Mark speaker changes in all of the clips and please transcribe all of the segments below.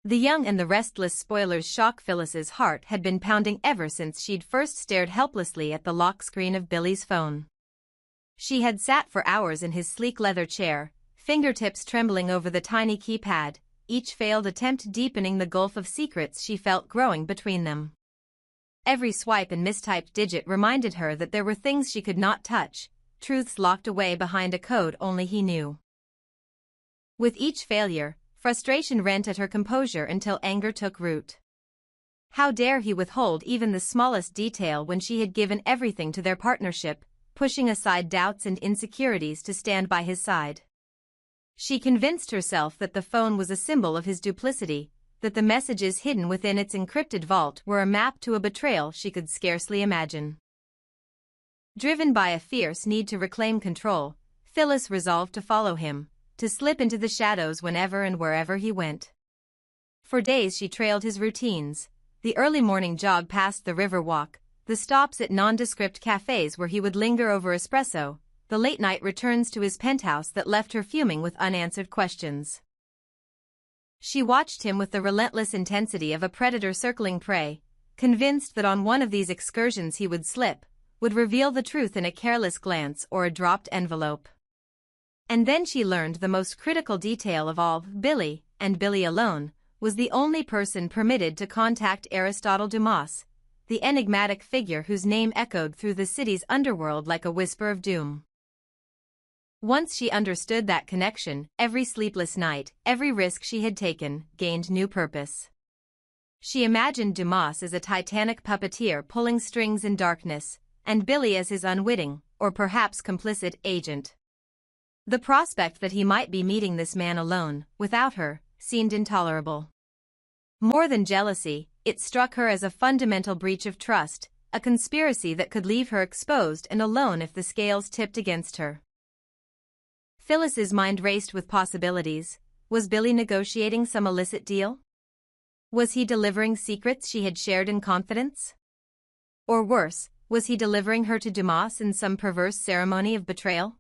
Speaker 1: The young and the restless spoilers shock Phyllis's heart had been pounding ever since she'd first stared helplessly at the lock screen of Billy's phone. She had sat for hours in his sleek leather chair, fingertips trembling over the tiny keypad, each failed attempt deepening the gulf of secrets she felt growing between them. Every swipe and mistyped digit reminded her that there were things she could not touch, truths locked away behind a code only he knew. With each failure, frustration rent at her composure until anger took root. How dare he withhold even the smallest detail when she had given everything to their partnership, pushing aside doubts and insecurities to stand by his side. She convinced herself that the phone was a symbol of his duplicity, that the messages hidden within its encrypted vault were a map to a betrayal she could scarcely imagine. Driven by a fierce need to reclaim control, Phyllis resolved to follow him, to slip into the shadows whenever and wherever he went. For days she trailed his routines, the early morning jog past the river walk, the stops at nondescript cafes where he would linger over espresso, the late-night returns to his penthouse that left her fuming with unanswered questions. She watched him with the relentless intensity of a predator circling prey, convinced that on one of these excursions he would slip, would reveal the truth in a careless glance or a dropped envelope. And then she learned the most critical detail of all: Billy, and Billy alone, was the only person permitted to contact Aristotle Dumas, the enigmatic figure whose name echoed through the city's underworld like a whisper of doom. Once she understood that connection, every sleepless night, every risk she had taken, gained new purpose. She imagined Dumas as a titanic puppeteer pulling strings in darkness, and Billy as his unwitting, or perhaps complicit, agent. The prospect that he might be meeting this man alone, without her, seemed intolerable. More than jealousy, it struck her as a fundamental breach of trust, a conspiracy that could leave her exposed and alone if the scales tipped against her. Phyllis's mind raced with possibilities. Was Billy negotiating some illicit deal? Was he delivering secrets she had shared in confidence? Or worse, was he delivering her to Dumas in some perverse ceremony of betrayal?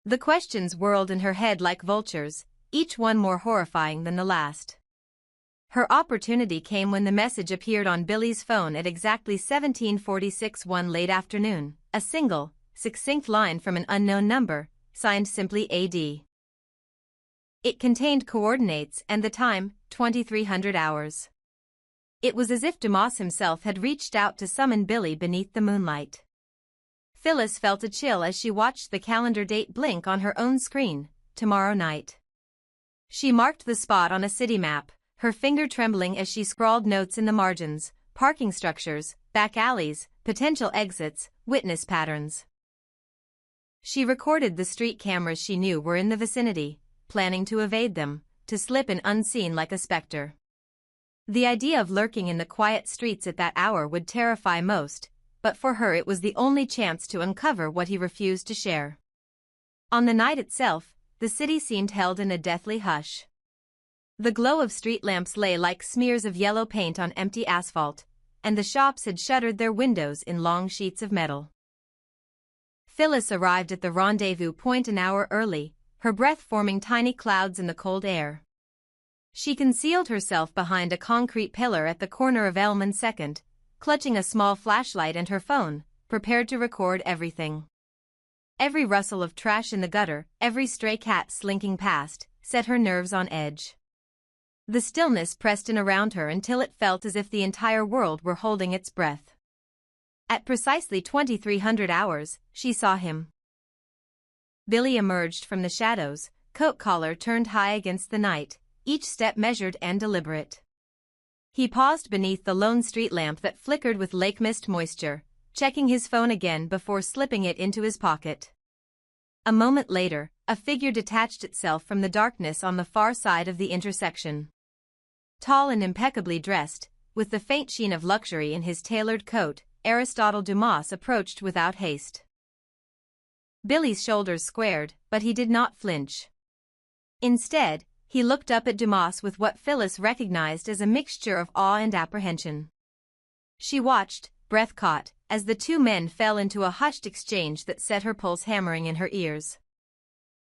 Speaker 1: The questions whirled in her head like vultures, each one more horrifying than the last. Her opportunity came when the message appeared on Billy's phone at exactly 17:46 one late afternoon, a single, succinct line from an unknown number, signed simply AD. It contained coordinates and the time, 2300 hours. It was as if Dumas himself had reached out to summon Billy beneath the moonlight. Phyllis felt a chill as she watched the calendar date blink on her own screen: tomorrow night. She marked the spot on a city map, her finger trembling as she scrawled notes in the margins: parking structures, back alleys, potential exits, witness patterns. She recorded the street cameras she knew were in the vicinity, planning to evade them, to slip in unseen like a specter. The idea of lurking in the quiet streets at that hour would terrify most, but for her it was the only chance to uncover what he refused to share. On the night itself, the city seemed held in a deathly hush. The glow of street lamps lay like smears of yellow paint on empty asphalt, and the shops had shuttered their windows in long sheets of metal. Phyllis arrived at the rendezvous point an hour early, her breath forming tiny clouds in the cold air. She concealed herself behind a concrete pillar at the corner of Elm and 2nd, clutching a small flashlight and her phone, prepared to record everything. Every rustle of trash in the gutter, every stray cat slinking past, set her nerves on edge. The stillness pressed in around her until it felt as if the entire world were holding its breath. At precisely 2300 hours, she saw him. Billy emerged from the shadows, coat collar turned high against the night, each step measured and deliberate. He paused beneath the lone street lamp that flickered with lake mist moisture, checking his phone again before slipping it into his pocket. A moment later, a figure detached itself from the darkness on the far side of the intersection. Tall and impeccably dressed, with the faint sheen of luxury in his tailored coat, Aristotle Dumas approached without haste. Billy's shoulders squared, but he did not flinch. Instead, he looked up at Dumas with what Phyllis recognized as a mixture of awe and apprehension. She watched, breath caught, as the two men fell into a hushed exchange that set her pulse hammering in her ears.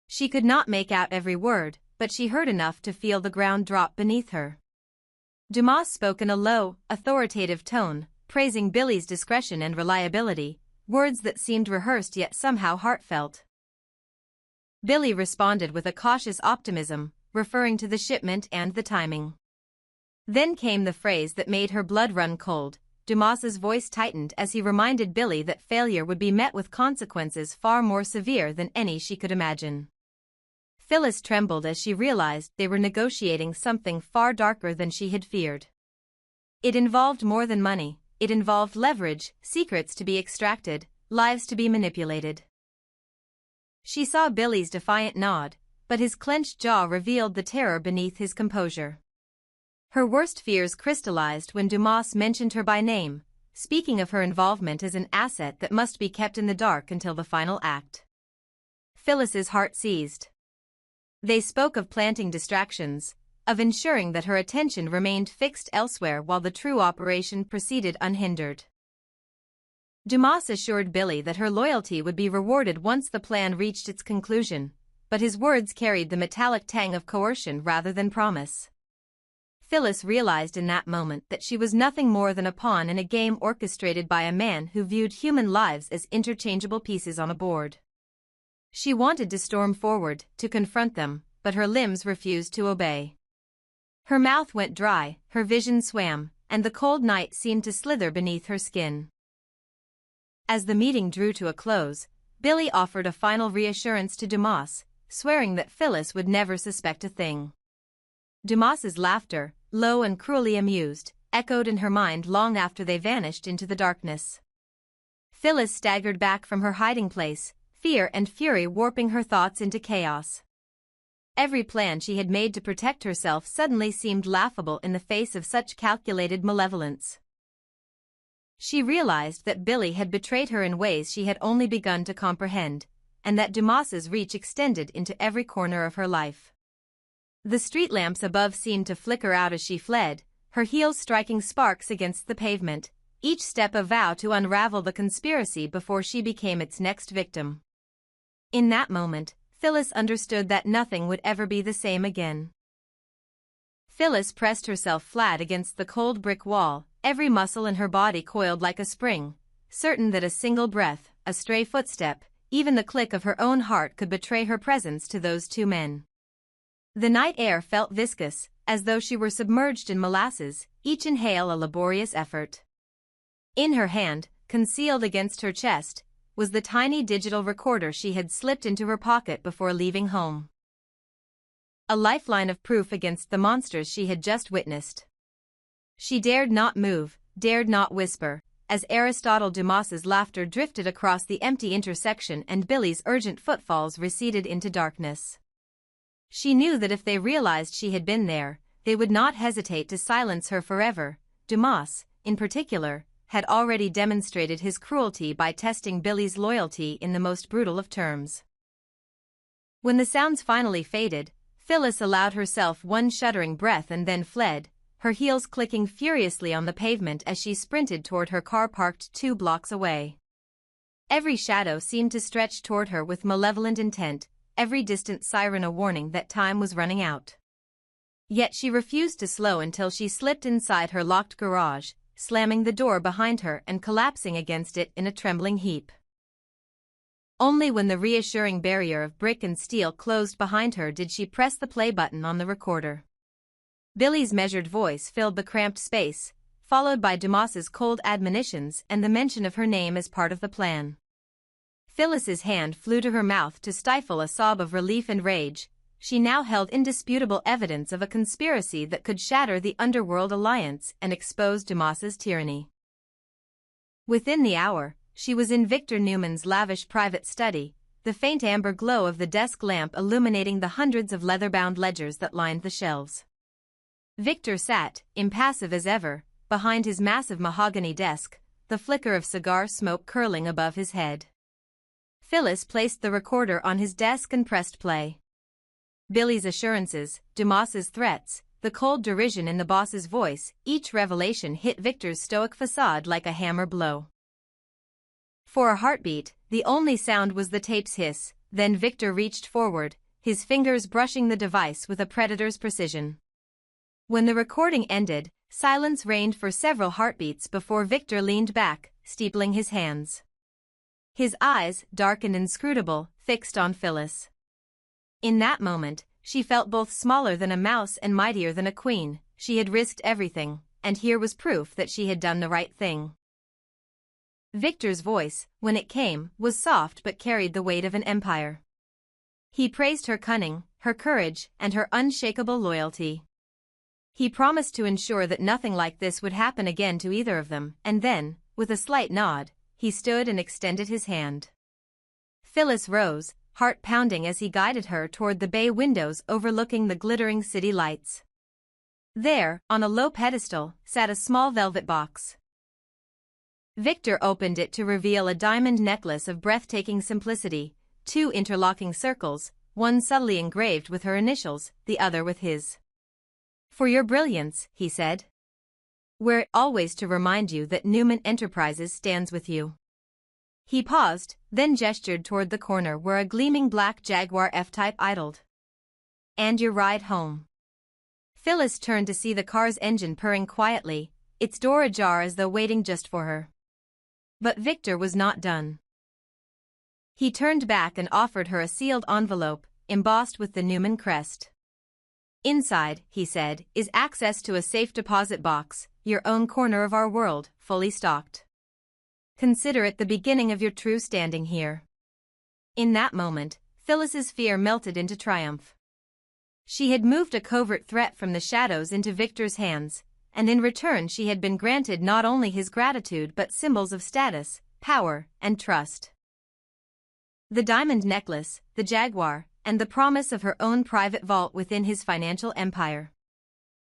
Speaker 1: She could not make out every word, but she heard enough to feel the ground drop beneath her. Dumas spoke in a low, authoritative tone, praising Billy's discretion and reliability, words that seemed rehearsed yet somehow heartfelt. Billy responded with a cautious optimism, referring to the shipment and the timing. Then came the phrase that made her blood run cold. Dumas's voice tightened as he reminded Billy that failure would be met with consequences far more severe than any she could imagine. Phyllis trembled as she realized they were negotiating something far darker than she had feared. It involved more than money, it involved leverage, secrets to be extracted, lives to be manipulated. She saw Billy's defiant nod, but his clenched jaw revealed the terror beneath his composure. Her worst fears crystallized when Dumas mentioned her by name, speaking of her involvement as an asset that must be kept in the dark until the final act. Phyllis's heart seized. They spoke of planting distractions, of ensuring that her attention remained fixed elsewhere while the true operation proceeded unhindered. Dumas assured Billy that her loyalty would be rewarded once the plan reached its conclusion, but his words carried the metallic tang of coercion rather than promise. Phyllis realized in that moment that she was nothing more than a pawn in a game orchestrated by a man who viewed human lives as interchangeable pieces on a board. She wanted to storm forward, to confront them, but her limbs refused to obey. Her mouth went dry, her vision swam, and the cold night seemed to slither beneath her skin. As the meeting drew to a close, Billy offered a final reassurance to Dumas, swearing that Phyllis would never suspect a thing. Dumas's laughter, low and cruelly amused, echoed in her mind long after they vanished into the darkness. Phyllis staggered back from her hiding place, fear and fury warping her thoughts into chaos. Every plan she had made to protect herself suddenly seemed laughable in the face of such calculated malevolence. She realized that Billy had betrayed her in ways she had only begun to comprehend, and that Dumas's reach extended into every corner of her life. The street lamps above seemed to flicker out as she fled, her heels striking sparks against the pavement, each step a vow to unravel the conspiracy before she became its next victim. In that moment, Phyllis understood that nothing would ever be the same again. Phyllis pressed herself flat against the cold brick wall, every muscle in her body coiled like a spring, certain that a single breath, a stray footstep, even the click of her own heart could betray her presence to those two men. The night air felt viscous, as though she were submerged in molasses, each inhale a laborious effort. In her hand, concealed against her chest, was the tiny digital recorder she had slipped into her pocket before leaving home. A lifeline of proof against the monsters she had just witnessed. She dared not move, dared not whisper, as Aristotle Dumas's laughter drifted across the empty intersection and Billy's urgent footfalls receded into darkness. She knew that if they realized she had been there, they would not hesitate to silence her forever. Dumas, in particular, had already demonstrated his cruelty by testing Billy's loyalty in the most brutal of terms. When the sounds finally faded, Phyllis allowed herself one shuddering breath and then fled, her heels clicking furiously on the pavement as she sprinted toward her car parked 2 blocks away. Every shadow seemed to stretch toward her with malevolent intent, every distant siren a warning that time was running out. Yet she refused to slow until she slipped inside her locked garage, slamming the door behind her and collapsing against it in a trembling heap. Only when the reassuring barrier of brick and steel closed behind her did she press the play button on the recorder. Billy's measured voice filled the cramped space, followed by Dumas's cold admonitions and the mention of her name as part of the plan. Phyllis's hand flew to her mouth to stifle a sob of relief and rage. She now held indisputable evidence of a conspiracy that could shatter the underworld alliance and expose Dumas's tyranny. Within the hour, she was in Victor Newman's lavish private study, the faint amber glow of the desk lamp illuminating the hundreds of leather-bound ledgers that lined the shelves. Victor sat, impassive as ever, behind his massive mahogany desk, the flicker of cigar smoke curling above his head. Phyllis placed the recorder on his desk and pressed play. Billy's assurances, Dumas's threats, the cold derision in the boss's voice, each revelation hit Victor's stoic facade like a hammer blow. For a heartbeat, the only sound was the tape's hiss, then Victor reached forward, his fingers brushing the device with a predator's precision. When the recording ended, Silence reigned for several heartbeats before Victor leaned back, steepling his hands. His eyes, dark and inscrutable, fixed on Phyllis. In that moment, she felt both smaller than a mouse and mightier than a queen. She had risked everything, and here was proof that she had done the right thing. Victor's voice, when it came, was soft but carried the weight of an empire. He praised her cunning, her courage, and her unshakable loyalty. He promised to ensure that nothing like this would happen again to either of them, and then, with a slight nod, he stood and extended his hand. Phyllis rose, heart pounding as he guided her toward the bay windows overlooking the glittering city lights. There, on a low pedestal, sat a small velvet box. Victor opened it to reveal a diamond necklace of breathtaking simplicity, 2 interlocking circles, one subtly engraved with her initials, the other with his. "For your brilliance," he said. "We're always to remind you that Newman Enterprises stands with you." He paused, then gestured toward the corner where a gleaming black Jaguar F-Type idled. "And your ride home." Phyllis turned to see the car's engine purring quietly, its door ajar as though waiting just for her. But Victor was not done. He turned back and offered her a sealed envelope, embossed with the Newman crest. "Inside," he said, "is access to a safe deposit box, your own corner of our world, fully stocked. Consider it the beginning of your true standing here." In that moment, Phyllis's fear melted into triumph. She had moved a covert threat from the shadows into Victor's hands, and in return she had been granted not only his gratitude but symbols of status, power, and trust. The diamond necklace, the Jaguar, and the promise of her own private vault within his financial empire.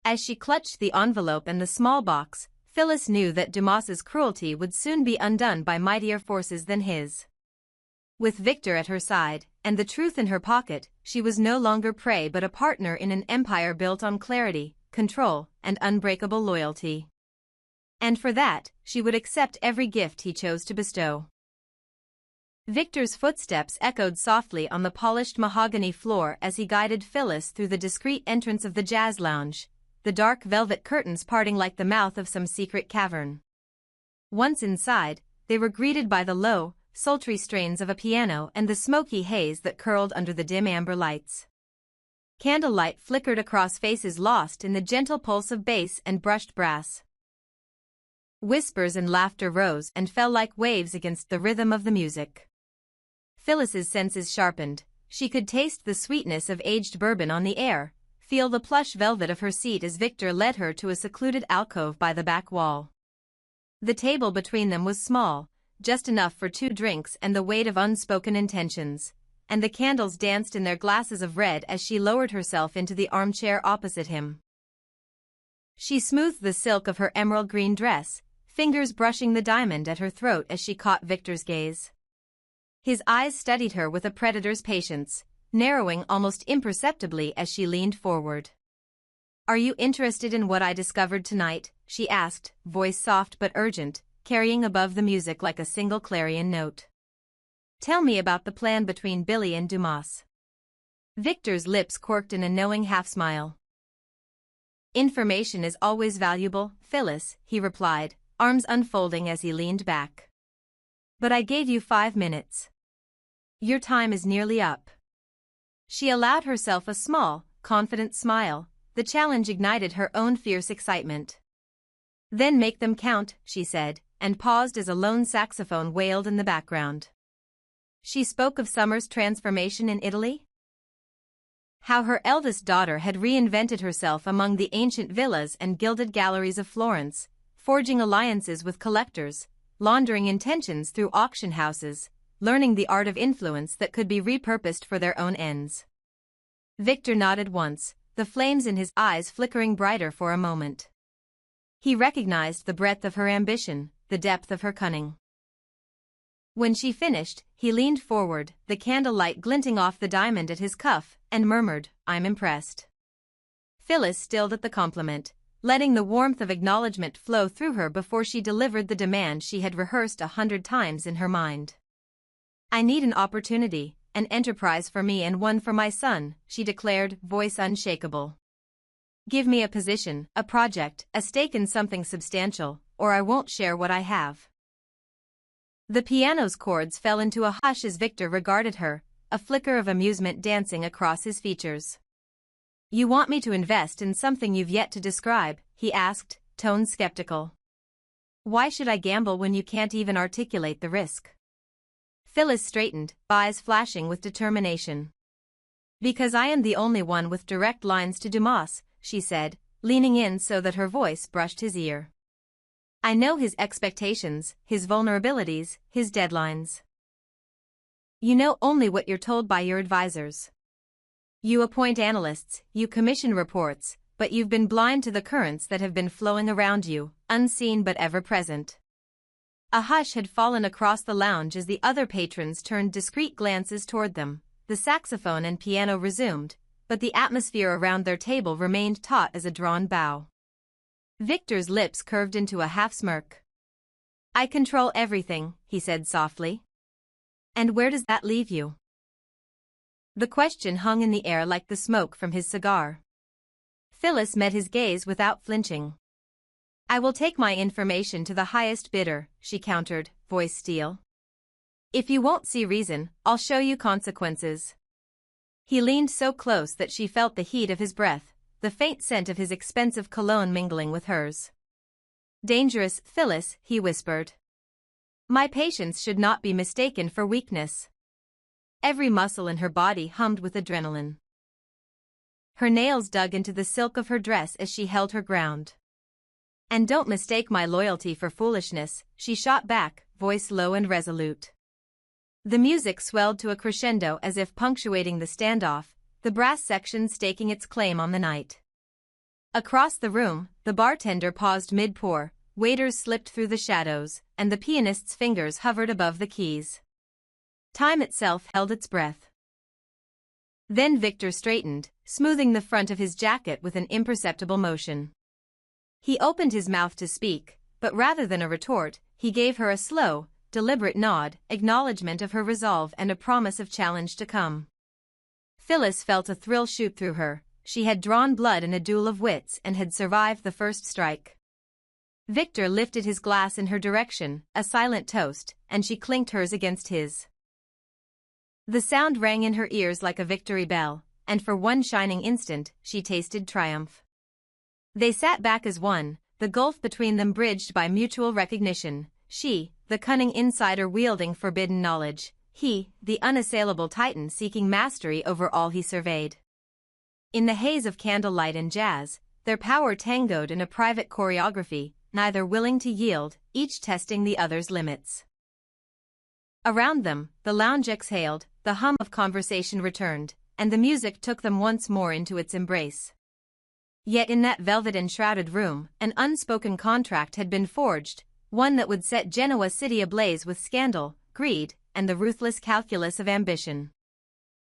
Speaker 1: As she clutched the envelope and the small box, Phyllis knew that Dumas's cruelty would soon be undone by mightier forces than his. With Victor at her side, and the truth in her pocket, she was no longer prey but a partner in an empire built on clarity, control, and unbreakable loyalty. And for that, she would accept every gift he chose to bestow. Victor's footsteps echoed softly on the polished mahogany floor as he guided Phyllis through the discreet entrance of the jazz lounge, the dark velvet curtains parting like the mouth of some secret cavern. Once inside, they were greeted by the low, sultry strains of a piano and the smoky haze that curled under the dim amber lights. Candlelight flickered across faces lost in the gentle pulse of bass and brushed brass. Whispers and laughter rose and fell like waves against the rhythm of the music. Phyllis's senses sharpened. She could taste the sweetness of aged bourbon on the air, feel the plush velvet of her seat as Victor led her to a secluded alcove by the back wall. The table between them was small, just enough for 2 drinks and the weight of unspoken intentions, and the candles danced in their glasses of red as she lowered herself into the armchair opposite him. She smoothed the silk of her emerald green dress, fingers brushing the diamond at her throat as she caught Victor's gaze. His eyes studied her with a predator's patience, narrowing almost imperceptibly as she leaned forward. "Are you interested in what I discovered tonight?" she asked, voice soft but urgent, carrying above the music like a single clarion note. "Tell me about the plan between Billy and Dumas." Victor's lips quirked in a knowing half-smile. "Information is always valuable, Phyllis," he replied, arms unfolding as he leaned back. "But I gave you 5 minutes. Your time is nearly up." She allowed herself a small, confident smile. The challenge ignited her own fierce excitement. "Then make them count," she said, and paused as a lone saxophone wailed in the background. She spoke of Summer's transformation in Italy, how her eldest daughter had reinvented herself among the ancient villas and gilded galleries of Florence, forging alliances with collectors, laundering intentions through auction houses, learning the art of influence that could be repurposed for their own ends. Victor nodded once, the flames in his eyes flickering brighter for a moment. He recognized the breadth of her ambition, the depth of her cunning. When she finished, he leaned forward, the candlelight glinting off the diamond at his cuff, and murmured, "I'm impressed." Phyllis stilled at the compliment, letting the warmth of acknowledgement flow through her before she delivered the demand she had rehearsed 100 times in her mind. "I need an opportunity, an enterprise for me and one for my son," she declared, voice unshakable. Give me a position, a project, a stake in something substantial, or I won't share what I have. The piano's chords fell into a hush as Victor regarded her, a flicker of amusement dancing across his features. You want me to invest in something you've yet to describe, he asked, tone skeptical. Why should I gamble when you can't even articulate the risk? Phyllis straightened, eyes flashing with determination. Because I am the only one with direct lines to Dumas, she said, leaning in so that her voice brushed his ear. I know his expectations, his vulnerabilities, his deadlines. You know only what you're told by your advisors. You appoint analysts, you commission reports, but you've been blind to the currents that have been flowing around you, unseen but ever present. A hush had fallen across the lounge as the other patrons turned discreet glances toward them. The saxophone and piano resumed, but the atmosphere around their table remained taut as a drawn bow. Victor's lips curved into a half-smirk. I control everything, he said softly. And where does that leave you? The question hung in the air like the smoke from his cigar. Phyllis met his gaze without flinching. I will take my information to the highest bidder, she countered, voice steel. If you won't see reason, I'll show you consequences. He leaned so close that she felt the heat of his breath, the faint scent of his expensive cologne mingling with hers. Dangerous, Phyllis, he whispered. My patience should not be mistaken for weakness. Every muscle in her body hummed with adrenaline. Her nails dug into the silk of her dress as she held her ground. And don't mistake my loyalty for foolishness, she shot back, voice low and resolute. The music swelled to a crescendo as if punctuating the standoff, the brass section staking its claim on the night. Across the room, the bartender paused mid-pour, waiters slipped through the shadows, and the pianist's fingers hovered above the keys. Time itself held its breath. Then Victor straightened, smoothing the front of his jacket with an imperceptible motion. He opened his mouth to speak, but rather than a retort, he gave her a slow, deliberate nod, acknowledgement of her resolve and a promise of challenge to come. Phyllis felt a thrill shoot through her. She had drawn blood in a duel of wits and had survived the first strike. Victor lifted his glass in her direction, a silent toast, and she clinked hers against his. The sound rang in her ears like a victory bell, and for one shining instant, she tasted triumph. They sat back as one, the gulf between them bridged by mutual recognition. She, the cunning insider wielding forbidden knowledge, he, the unassailable titan seeking mastery over all he surveyed. In the haze of candlelight and jazz, their power tangoed in a private choreography, neither willing to yield, each testing the other's limits. Around them, the lounge exhaled, the hum of conversation returned, and the music took them once more into its embrace. Yet in that velvet-enshrouded room, an unspoken contract had been forged, one that would set Genoa City ablaze with scandal, greed, and the ruthless calculus of ambition.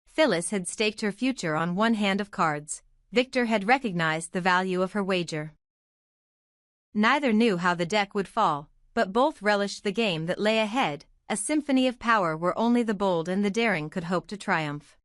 Speaker 1: Phyllis had staked her future on one hand of cards. Victor had recognized the value of her wager. Neither knew how the deck would fall, but both relished the game that lay ahead, a symphony of power where only the bold and the daring could hope to triumph.